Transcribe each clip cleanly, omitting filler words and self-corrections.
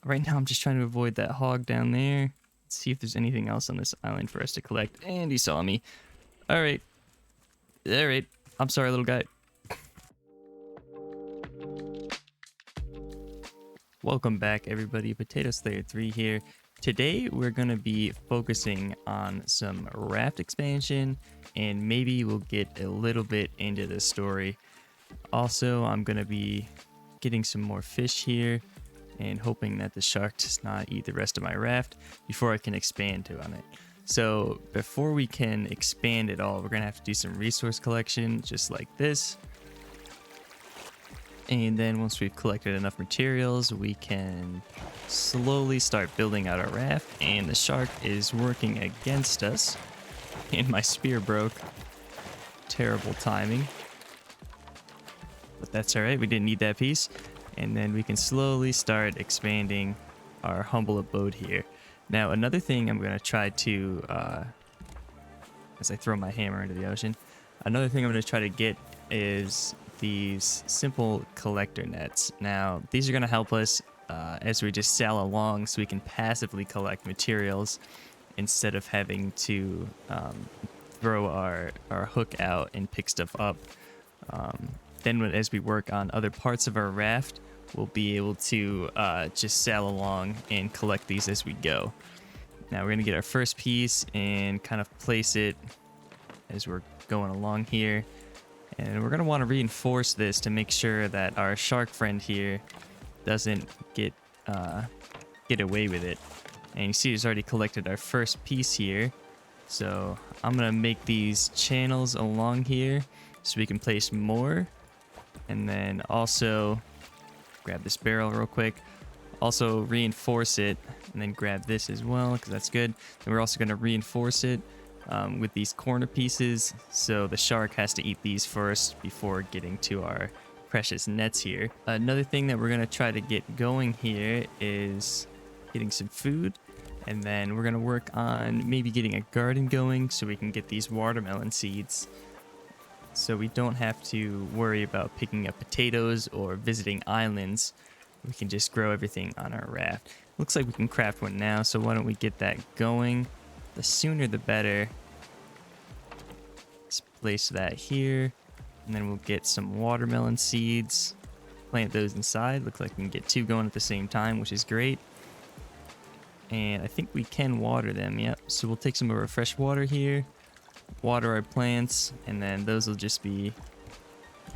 Right now, I'm just trying to avoid that hog down there. Let's see if there's anything else on this island for us to collect. And he saw me. All right. All right. I'm sorry, little guy. Welcome back, everybody. Potato Slayer 3 here. Today, we're going to be focusing on some raft expansion, and maybe we'll get a little bit into the story. Also, I'm going to be getting some more fish here and hoping that the shark does not eat the rest of my raft before I can expand on it. So before we can expand it all, we're going to have to do some resource collection just like this. And then once we've collected enough materials, we can slowly start building out our raft. And the shark is working against us. And my spear broke. Terrible timing. But that's alright, we didn't need that piece. And then we can slowly start expanding our humble abode here. Now, another thing I'm going to try to, as I throw my hammer into the ocean, another thing I'm going to try to get is these simple collector nets. Now, these are going to help us as we just sail along so we can passively collect materials instead of having to throw our hook out and pick stuff up. Then as we work on other parts of our raft, we'll be able to just sail along and collect these as we go. Now we're going to get our first piece and kind of place it as we're going along here. And we're going to want to reinforce this to make sure that our shark friend here doesn't get away with it. And you see, it's already collected our first piece here. So I'm going to make these channels along here so we can place more. And then also grab this barrel real quick. Also reinforce it and then grab this as well because that's good. And we're also going to reinforce it with these corner pieces, so the shark has to eat these first before getting to our precious nets here. Another thing that we're going to try to get going here is getting some food, and then we're going to work on maybe getting a garden going so we can get these watermelon seeds, so we don't have to worry about picking up potatoes or visiting islands. We can just grow everything on our raft. Looks like we can craft one now, so why don't we get that going? The sooner the better. Let's place that here. And then we'll get some watermelon seeds. Plant those inside. Looks like we can get two going at the same time, which is great. And I think we can water them, yep. So we'll take some of our fresh water here. Water our plants. And then those will just be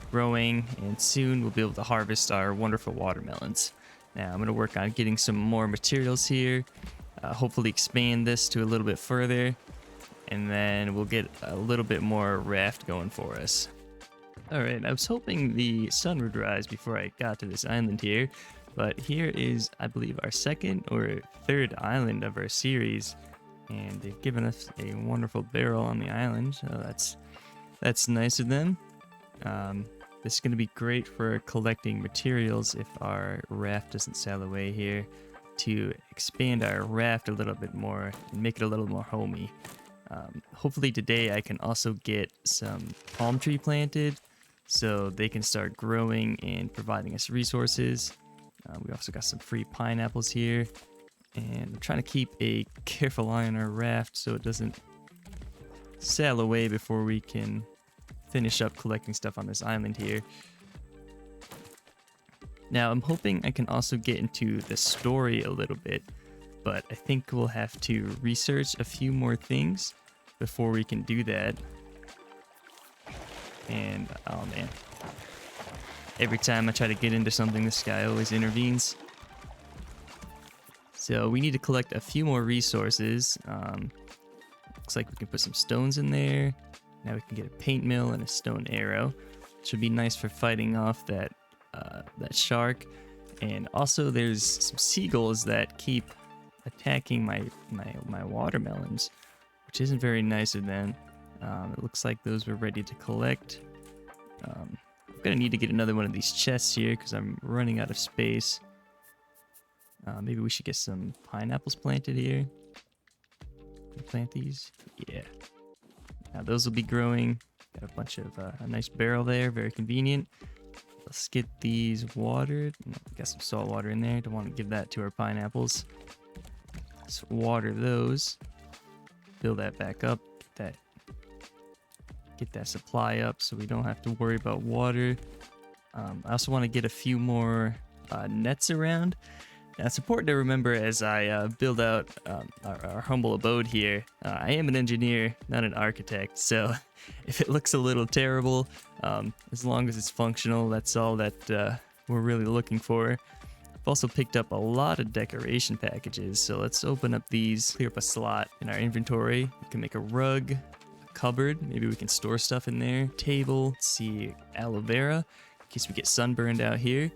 growing. And soon we'll be able to harvest our wonderful watermelons. Now I'm going to work on getting some more materials here. Hopefully expand this to a little bit further, and then we'll get a little bit more raft going for us. Alright, I was hoping the sun would rise before I got to this island here, but here is, I believe, our second or third island of our series, and they've given us a wonderful barrel on the island, so that's nice of them. This is going to be great for collecting materials if our raft doesn't sail away here, to expand our raft a little bit more and make it a little more homey. Hopefully today I can also get some palm tree planted so they can start growing and providing us resources. We also got some free pineapples here, and I'm trying to keep a careful eye on our raft so it doesn't sail away before we can finish up collecting stuff on this island here. Now, I'm hoping I can also get into the story a little bit, but I think we'll have to research a few more things before we can do that. And, oh man. Every time I try to get into something, this guy always intervenes. So we need to collect a few more resources. Looks like we can put some stones in there. Now we can get a paint mill and a stone arrow. Should be nice for fighting off that shark. And also there's some seagulls that keep attacking my watermelons, which isn't very nice of them. It looks like those were ready to collect. I'm gonna need to get another one of these chests here because I'm running out of space. Maybe we should get some pineapples planted here. Can we plant these? Yeah. Now those will be growing. Got a bunch of a nice barrel there, very convenient. Let's get these watered. Got some salt water in there. Don't want to give that to our pineapples. Let's water those. Fill that back up. Get that supply up so we don't have to worry about water. I also want to get a few more nets around. Now, it's important to remember as I build out our humble abode here. I am an engineer, not an architect, so if it looks a little terrible, as long as it's functional, that's all that we're really looking for. I've also picked up a lot of decoration packages, so let's open up these, clear up a slot in our inventory. We can make a rug, a cupboard, maybe we can store stuff in there, table, let's see, aloe vera, in case we get sunburned out here.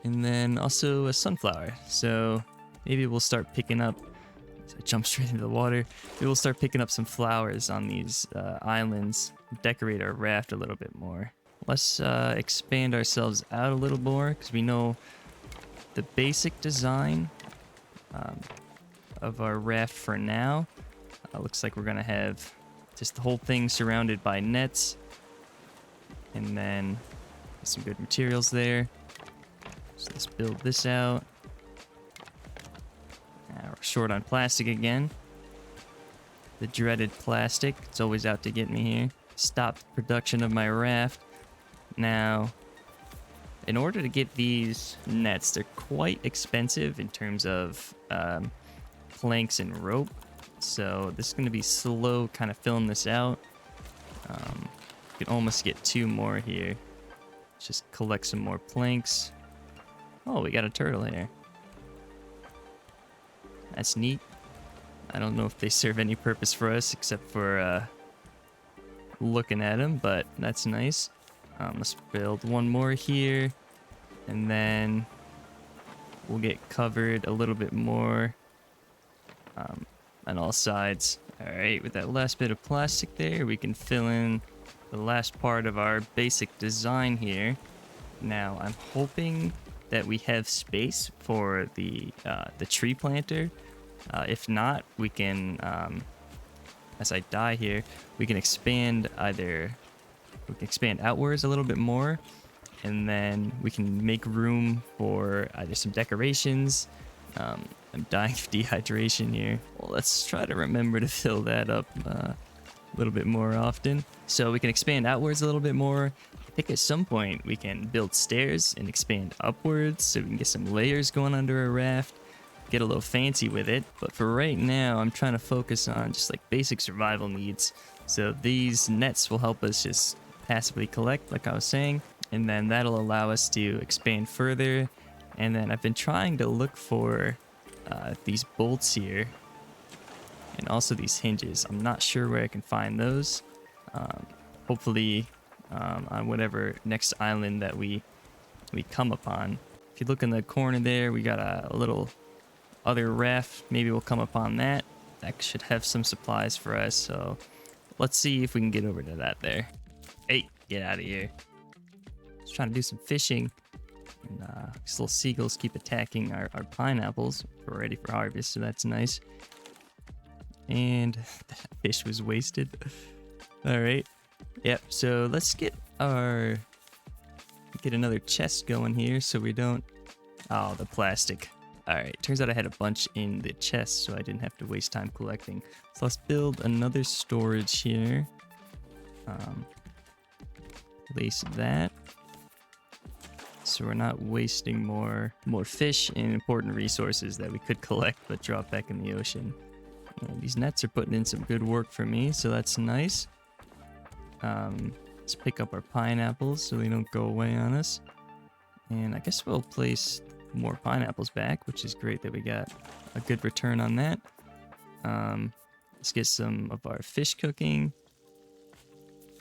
And then also a sunflower. So maybe we'll start picking up, as I jump straight into the water, maybe we'll start picking up some flowers on these islands, decorate our raft a little bit more. Let's expand ourselves out a little more because we know the basic design of our raft for now. Looks like we're gonna have just the whole thing surrounded by nets, and then some good materials there. So let's build this out. We're short on plastic again. The dreaded plastic. It's always out to get me here. Stopped production of my raft. Now, in order to get these nets, they're quite expensive in terms of planks and rope. So this is going to be slow kind of filling this out. You can almost get 2 more here. Just collect some more planks. Oh, we got a turtle here. That's neat. I don't know if they serve any purpose for us except for looking at them, but that's nice. Let's build one more here, and then we'll get covered a little bit more on all sides. All right, with that last bit of plastic there, we can fill in the last part of our basic design here. Now, I'm hoping that we have space for the tree planter. If not, we can, as I die here, we can expand outwards a little bit more, and then we can make room for either some decorations. I'm dying of dehydration here. Well, let's try to remember to fill that up a little bit more often. So we can expand outwards a little bit more. I think at some point we can build stairs and expand upwards so we can get some layers going under a raft, get a little fancy with it. But for right now, I'm trying to focus on just like basic survival needs. So these nets will help us just passively collect, like I was saying, and then that'll allow us to expand further. And then I've been trying to look for these bolts here and also these hinges. I'm not sure where I can find those. Hopefully on whatever next island that we come upon. If you look in the corner there, we got a little other raft. Maybe we'll come upon that. That should have some supplies for us. So let's see if we can get over to that there. Hey, get out of here. Just trying to do some fishing. And these little seagulls keep attacking our pineapples. We're ready for harvest, so that's nice. And that fish was wasted. All right. Yep, so let's get another chest going here so we don't... Oh, the plastic. All right, turns out I had a bunch in the chest, so I didn't have to waste time collecting. So let's build another storage here. Place that. So we're not wasting more fish and important resources that we could collect but drop back in the ocean. And these nets are putting in some good work for me, so that's nice. Let's pick up our pineapples so they don't go away on us. And I guess we'll place more pineapples back, which is great that we got a good return on that. Let's get some of our fish cooking.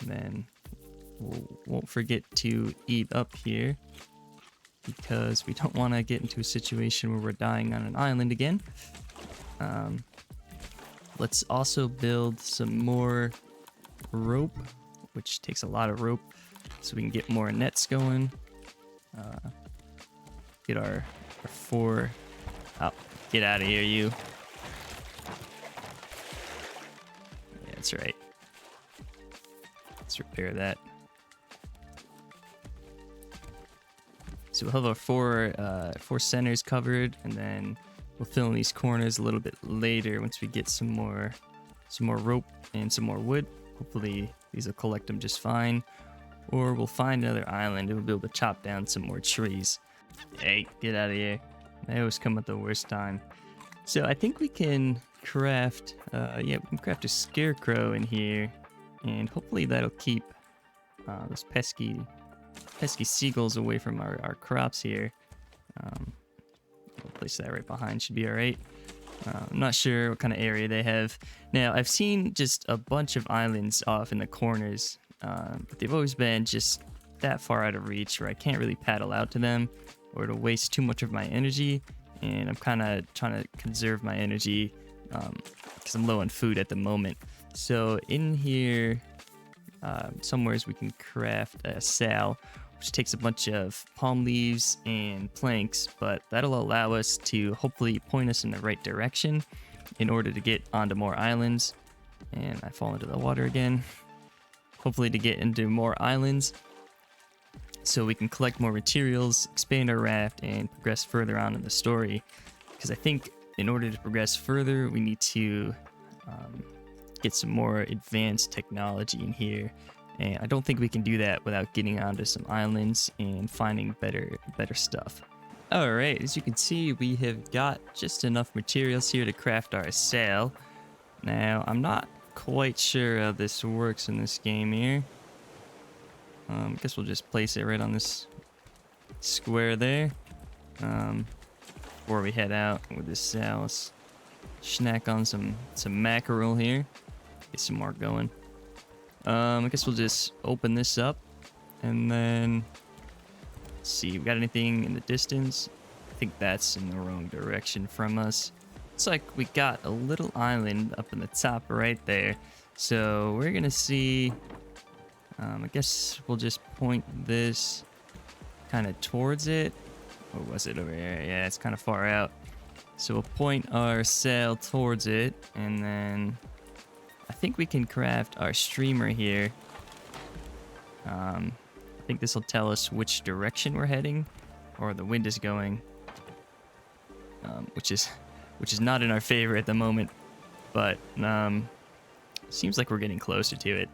And then won't forget to eat up here because we don't want to get into a situation where we're dying on an island again. Let's also build some more rope, which takes a lot of rope, so we can get more nets going. Get our 4... Oh, get out of here, you. Yeah, that's right. Let's repair that. So we'll have our four centers covered, and then we'll fill in these corners a little bit later once we get some more rope and some more wood. Hopefully these will collect them just fine. Or we'll find another island and we'll be able to chop down some more trees. Hey, get out of here. They always come at the worst time. So I think we can craft, we can craft a scarecrow in here. And hopefully that'll keep those pesky seagulls away from our crops here. We'll place that right behind, should be alright. I'm not sure what kind of area they have. Now, I've seen just a bunch of islands off in the corners. But they've always been just that far out of reach where I can't really paddle out to them or it'll waste too much of my energy, and I'm kind of trying to conserve my energy because I'm low on food at the moment. So in here somewheres we can craft a sail, which takes a bunch of palm leaves and planks, but that'll allow us to hopefully point us in the right direction in order to get onto more islands. And I fall into the water again. Hopefully to get into more islands so we can collect more materials, expand our raft, and progress further on in the story. Because I think in order to progress further, we need to get some more advanced technology in here. And I don't think we can do that without getting onto some islands and finding better stuff. Alright, as you can see, we have got just enough materials here to craft our sail. Now, I'm not quite sure how this works in this game here. I guess we'll just place it right on this square there. Before we head out with this sail, let's snack on some mackerel here. Get some more going. I guess we'll just open this up and then let's see, we got anything in the distance? I think that's in the wrong direction from us. Looks like we got a little island up in the top right there. So we're gonna see, I guess we'll just point this kind of towards it. Or was it over here? Yeah, it's kind of far out. So we'll point our sail towards it, and then I think we can craft our streamer here. I think this will tell us which direction we're heading, or the wind is going, which is not in our favor at the moment, but seems like we're getting closer to it.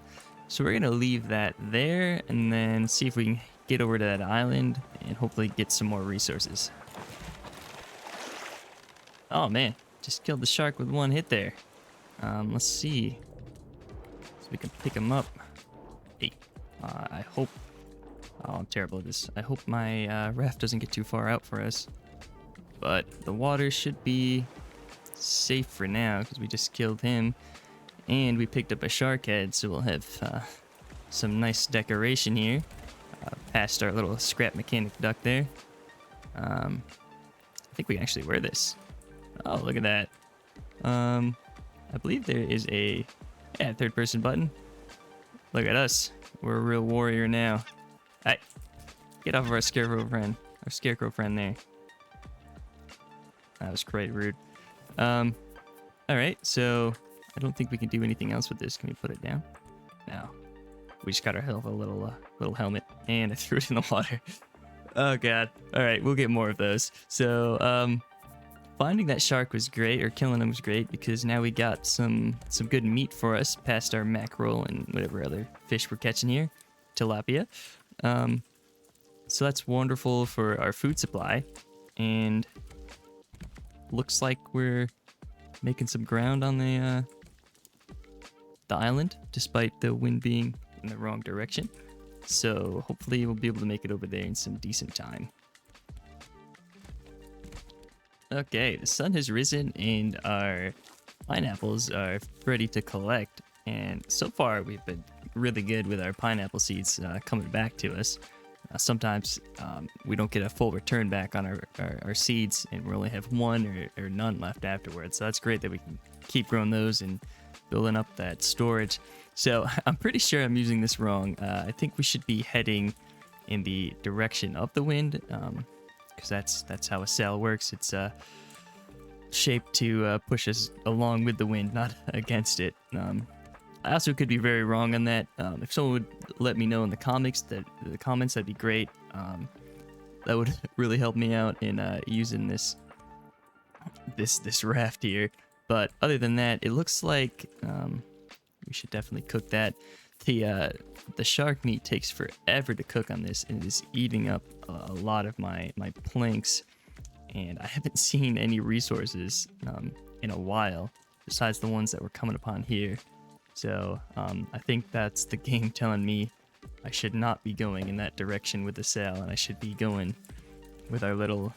So we're gonna leave that there and then see if we can get over to that island and hopefully get some more resources. Oh man, just killed the shark with one hit there. Let's see, so we can pick him up. Hey, I hope, oh, I'm terrible at this. I hope my raft doesn't get too far out for us, but the water should be safe for now because we just killed him and we picked up a shark head, so we'll have some nice decoration here past our little scrap mechanic duck there. I think we can actually wear this. Oh, look at that. I believe there is a third person button. Look at us, we're a real warrior now. Hey, get off of our scarecrow friend there. That was quite rude. Alright, so I don't think we can do anything else with this. Can we put it down? No. We just got ourselves a little helmet, and I threw it in the water. Oh god. Alright, we'll get more of those. So, finding that shark was great, or killing him was great, because now we got some good meat for us past our mackerel and whatever other fish we're catching here. Tilapia. So that's wonderful for our food supply, and looks like we're making some ground on the island, despite the wind being in the wrong direction. So hopefully we'll be able to make it over there in some decent time. Okay, the sun has risen and our pineapples are ready to collect. And so far we've been really good with our pineapple seeds coming back to us. Sometimes we don't get a full return back on our seeds, and we only have one or none left afterwards. So that's great that we can keep growing those and building up that storage. So I'm pretty sure I'm using this wrong. I think we should be heading in the direction of the wind, because that's how a sail works. It's shaped to push us along with the wind, not against it. I also could be very wrong on that. If someone would let me know in the comments, that'd be great. that would really help me out in using this raft here. But other than that, it looks like we should definitely cook that. The shark meat takes forever to cook on this, and it is eating up a lot of my planks. And I haven't seen any resources in a while, besides the ones that we're coming upon here. So I think that's the game telling me I should not be going in that direction with the sail, and I should be going with our little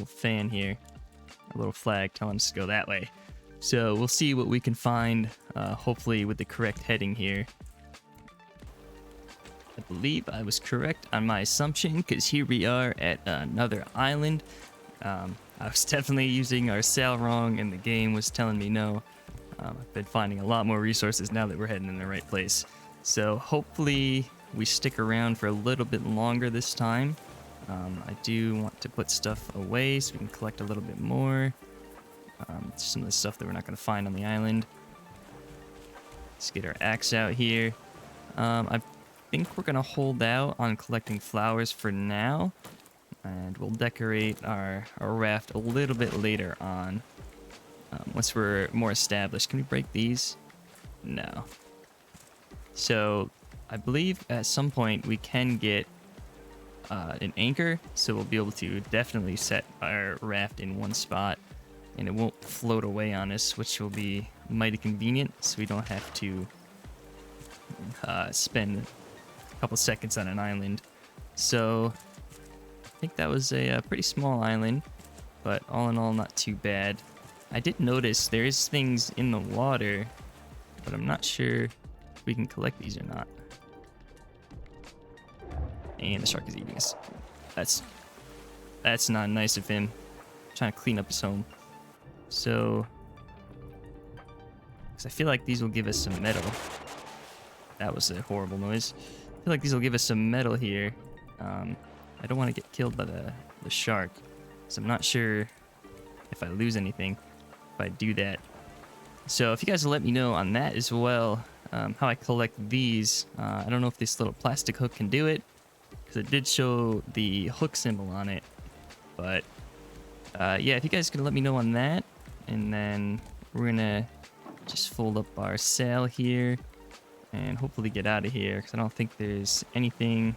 fan here, our little flag telling us to go that way. So we'll see what we can find, hopefully with the correct heading here. I believe I was correct on my assumption, because here we are at another island. I was definitely using our sail wrong, and the game was telling me no. I've been finding a lot more resources now that we're heading in the right place. So hopefully we stick around for a little bit longer this time. I do want to put stuff away so we can collect a little bit more. Some of the stuff that we're not going to find on the island. Let's get our axe out here. I think we're going to hold out on collecting flowers for now. And we'll decorate our raft a little bit later on. Once we're more established. Can we break these? No. So I believe at some point we can get an anchor. So we'll be able to definitely set our raft in one spot. And it won't float away on us, which will be mighty convenient. So we don't have to spend a couple seconds on an island. So I think that was a pretty small island, but all in all, not too bad. I did notice there is things in the water, but I'm not sure if we can collect these or not. And the shark is eating us. That's not nice of him. Trying to clean up his home. So, because I feel like these will give us some metal. That was a horrible noise. I feel like these will give us some metal here. I don't want to get killed by the shark, so I'm not sure if I lose anything if I do that. So if you guys will let me know on that as well, how I collect these. I don't know if this little plastic hook can do it, because it did show the hook symbol on it. But yeah, if you guys can let me know on that, and then we're gonna just fold up our sail here and hopefully get out of here, because I don't think there's anything.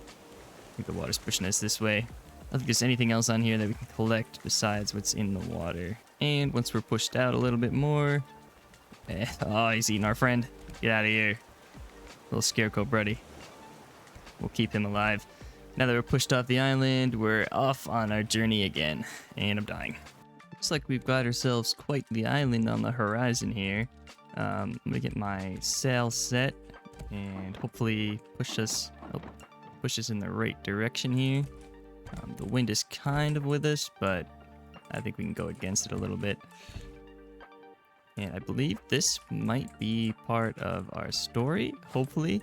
I think the water's pushing us this way. I don't think there's anything else on here that we can collect besides what's in the water. And once we're pushed out a little bit more... oh, he's eating our friend. Get out of here. Little scarecrow buddy. We'll keep him alive. Now that we're pushed off the island, we're off on our journey again. And I'm dying. Looks like we've got ourselves quite the island on the horizon here. I'm gonna get my sail set and hopefully push us in the right direction here. The wind is kind of with us, but I think we can go against it a little bit. And I believe this might be part of our story, hopefully,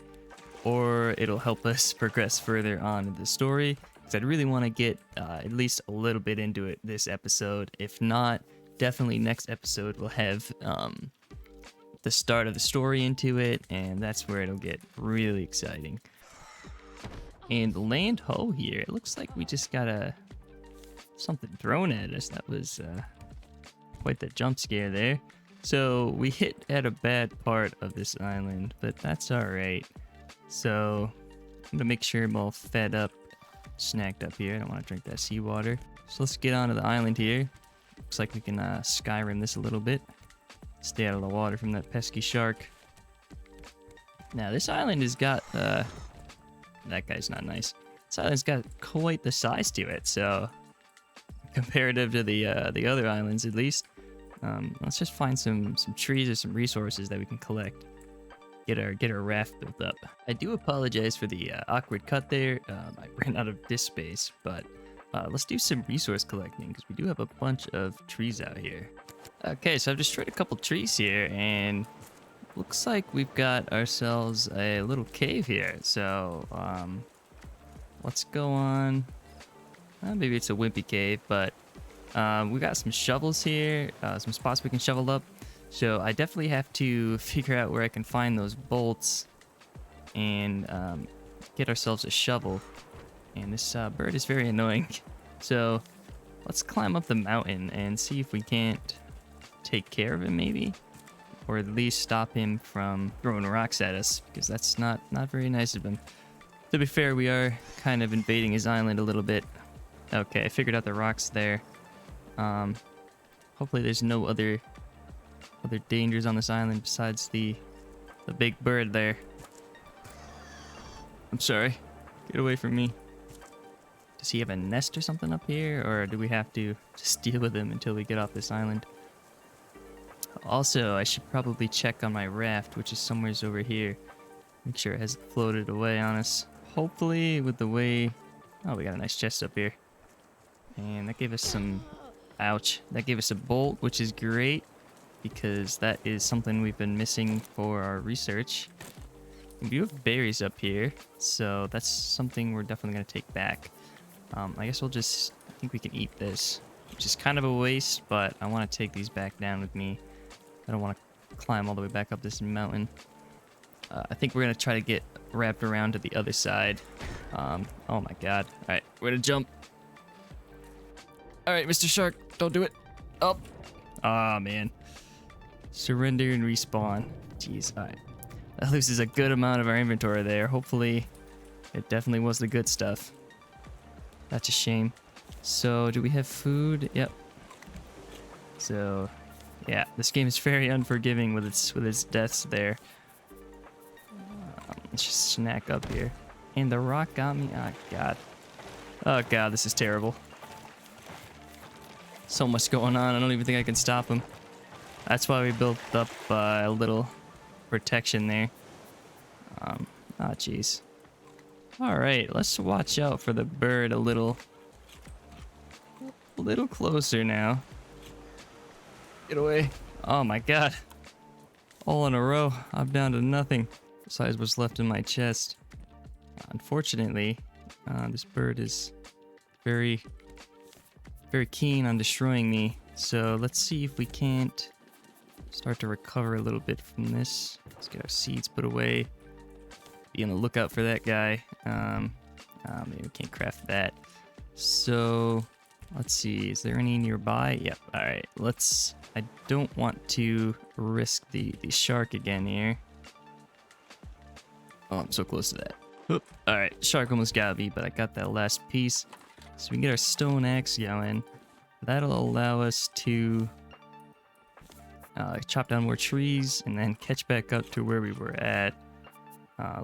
or it'll help us progress further on in the story, because I'd really want to get at least a little bit into it this episode. If not, definitely next episode we'll have the start of the story into it, and that's where it'll get really exciting. And land ho here, it looks like we just got something thrown at us. That was quite the jump scare there. So we hit at a bad part of this island, but that's alright. So I'm gonna make sure I'm all fed up, snacked up here. I don't want to drink that seawater. So let's get onto the island here. Looks like we can Skyrim this a little bit. Stay out of the water from that pesky shark. Now this island has got that guy's not nice. This island's got quite the size to it, so comparative to the other islands at least. Let's just find some trees or some resources that we can collect. Get our raft built up. I do apologize for the awkward cut there. I ran out of disk space, but let's do some resource collecting, because we do have a bunch of trees out here. Okay, so I've destroyed a couple trees here, and looks like we've got ourselves a little cave here. So let's go on. Maybe it's a wimpy cave, but we got some shovels here, some spots we can shovel up. So I definitely have to figure out where I can find those bolts and get ourselves a shovel. And this bird is very annoying. So let's climb up the mountain and see if we can't take care of him maybe. Or at least stop him from throwing rocks at us, because that's not very nice of him. To be fair, we are kind of invading his island a little bit. Okay, I figured out the rocks there. Hopefully there's no other dangers on this island besides the big bird there. I'm sorry. Get away from me. Does he have a nest or something up here, or do we have to just deal with him until we get off this island? Also, I should probably check on my raft, which is somewhere over here. Make sure it hasn't floated away on us. Hopefully, with the way... Oh, we got a nice chest up here. And that gave us some... Ouch. That gave us a bolt, which is great, because that is something we've been missing for our research. We do have berries up here, so that's something we're definitely going to take back. I guess we'll just... I think we can eat this, which is kind of a waste, but I want to take these back down with me. I don't want to climb all the way back up this mountain. I think we're going to try to get wrapped around to the other side. Oh my god. Alright, we're going to jump. Alright, Mr. Shark, don't do it. Up. Ah, man. Surrender and respawn. Jeez, alright. That loses a good amount of our inventory there. Hopefully, it definitely was the good stuff. That's a shame. So, do we have food? Yep. So... yeah, this game is very unforgiving with its deaths there. Let's just snack up here. And the rock got me. Oh, God. Oh, God, this is terrible. So much going on. I don't even think I can stop him. That's why we built up a little protection there. Jeez. All right, let's watch out for the bird a little closer now. Get away. Oh my god. All in a row. I'm down to nothing besides what's left in my chest. Unfortunately, this bird is very keen on destroying me. So let's see if we can't start to recover a little bit from this. Let's get our seeds put away. Be on the lookout for that guy. Maybe we can't craft that. So... let's see, is there any nearby? Yep, alright, I don't want to risk the shark again here. Oh, I'm so close to that. Alright, shark almost got me, but I got that last piece. So we can get our stone axe going. That'll allow us to chop down more trees and then catch back up to where we were at.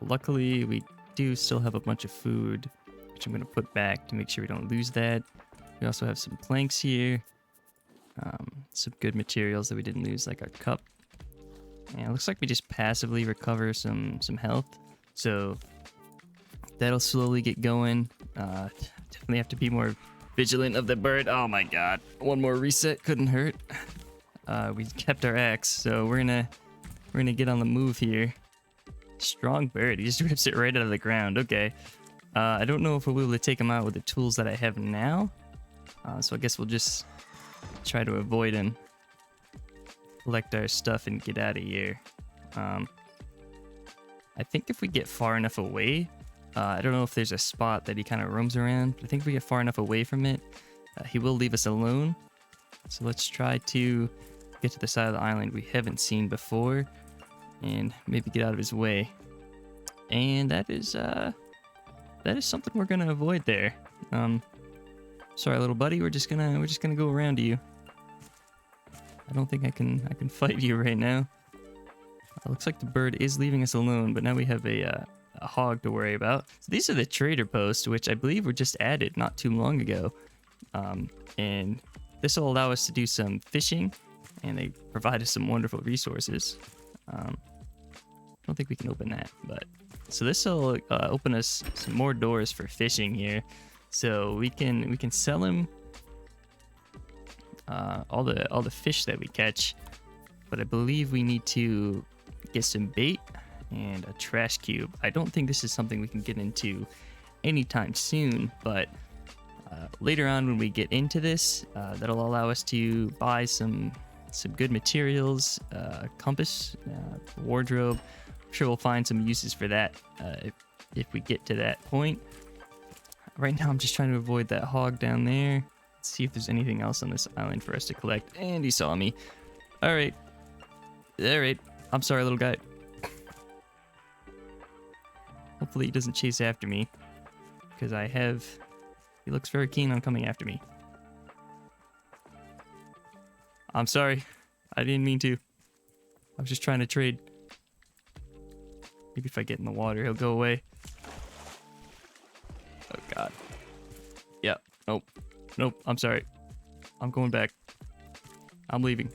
Luckily, we do still have a bunch of food, which I'm going to put back to make sure we don't lose that. We also have some planks here, some good materials that we didn't lose, like our cup. And it looks like we just passively recover some health, so that'll slowly get going. Definitely have to be more vigilant of the bird. Oh my god, one more reset couldn't hurt. We kept our axe, so we're gonna get on the move here. Strong bird, he just rips it right out of the ground. Okay, I don't know if we'll be able to take him out with the tools that I have now. So I guess we'll just try to avoid him, collect our stuff, and get out of here. I think if we get far enough away, I don't know if there's a spot that he kind of roams around, but I think if we get far enough away from it, he will leave us alone. So let's try to get to the side of the island we haven't seen before, and maybe get out of his way. And that is something we're gonna avoid there. Sorry, little buddy. We're just gonna go around you. I don't think I can fight you right now. Looks like the bird is leaving us alone, but now we have a hog to worry about. So these are the trader posts, which I believe were just added not too long ago, and this will allow us to do some fishing, and they provide us some wonderful resources. I don't think we can open that, but so this will open us some more doors for fishing here. So we can sell him all the fish that we catch, but I believe we need to get some bait and a trash cube. I don't think this is something we can get into anytime soon, but later on when we get into this, that'll allow us to buy some good materials, compass, wardrobe. I'm sure we'll find some uses for that if we get to that point. Right now, I'm just trying to avoid that hog down there. Let's see if there's anything else on this island for us to collect. And he saw me. All right. All right. I'm sorry, little guy. Hopefully he doesn't chase after me. Because he looks very keen on coming after me. I'm sorry. I didn't mean to. I was just trying to trade. Maybe if I get in the water, he'll go away. Oh, God. Yeah. Nope. Nope. I'm sorry. I'm going back. I'm leaving.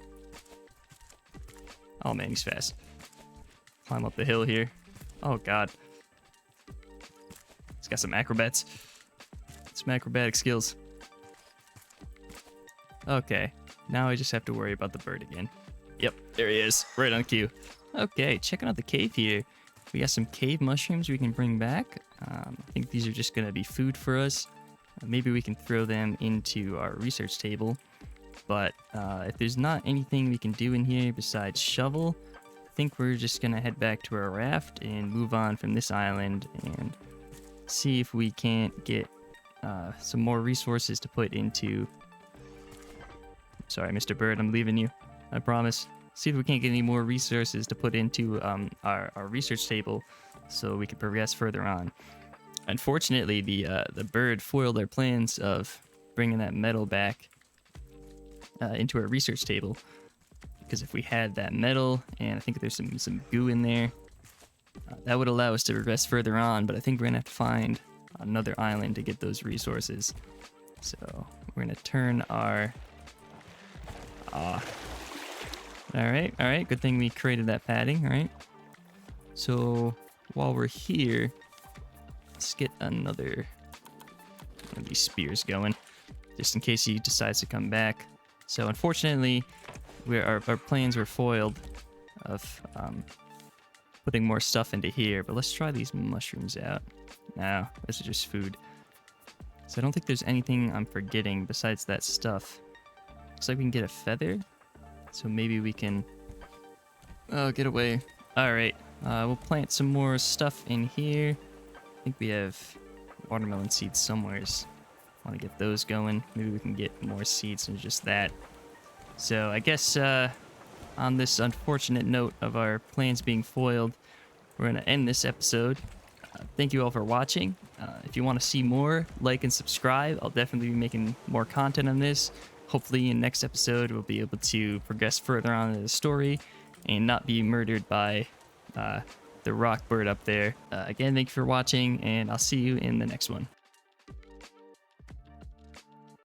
Oh, man, he's fast. Climb up the hill here. Oh, God. He's got some acrobats. Some acrobatic skills. Okay. Now I just have to worry about the bird again. Yep, there he is. Right on cue. Okay, checking out the cave here. We got some cave mushrooms we can bring back. I think these are just going to be food for us. Maybe we can throw them into our research table. But if there's not anything we can do in here besides shovel, I think we're just going to head back to our raft and move on from this island and see if we can't get some more resources to put into... Sorry, Mr. Bird, I'm leaving you. I promise. See if we can't get any more resources to put into our research table so we can progress further on. Unfortunately, the bird foiled our plans of bringing that metal back into our research table. Because if we had that metal, and I think there's some goo in there, that would allow us to progress further on, but I think we're going to have to find another island to get those resources. So we're going to turn our... Alright. Good thing we created that padding, alright? So while we're here, let's get another one of these spears going, just in case he decides to come back. So unfortunately, our plans were foiled of putting more stuff into here, but let's try these mushrooms out. No, this is just food. So I don't think there's anything I'm forgetting besides that stuff. Looks like we can get a feather. So maybe we can... Oh, get away. Alright, we'll plant some more stuff in here. I think we have watermelon seeds somewhere. Want to get those going. Maybe we can get more seeds than just that. So I guess on this unfortunate note of our plans being foiled, we're going to end this episode. Thank you all for watching. If you want to see more, like and subscribe. I'll definitely be making more content on this. Hopefully in next episode we'll be able to progress further on in the story and not be murdered by the rock bird up there. Again, thank you for watching, and I'll see you in the next one.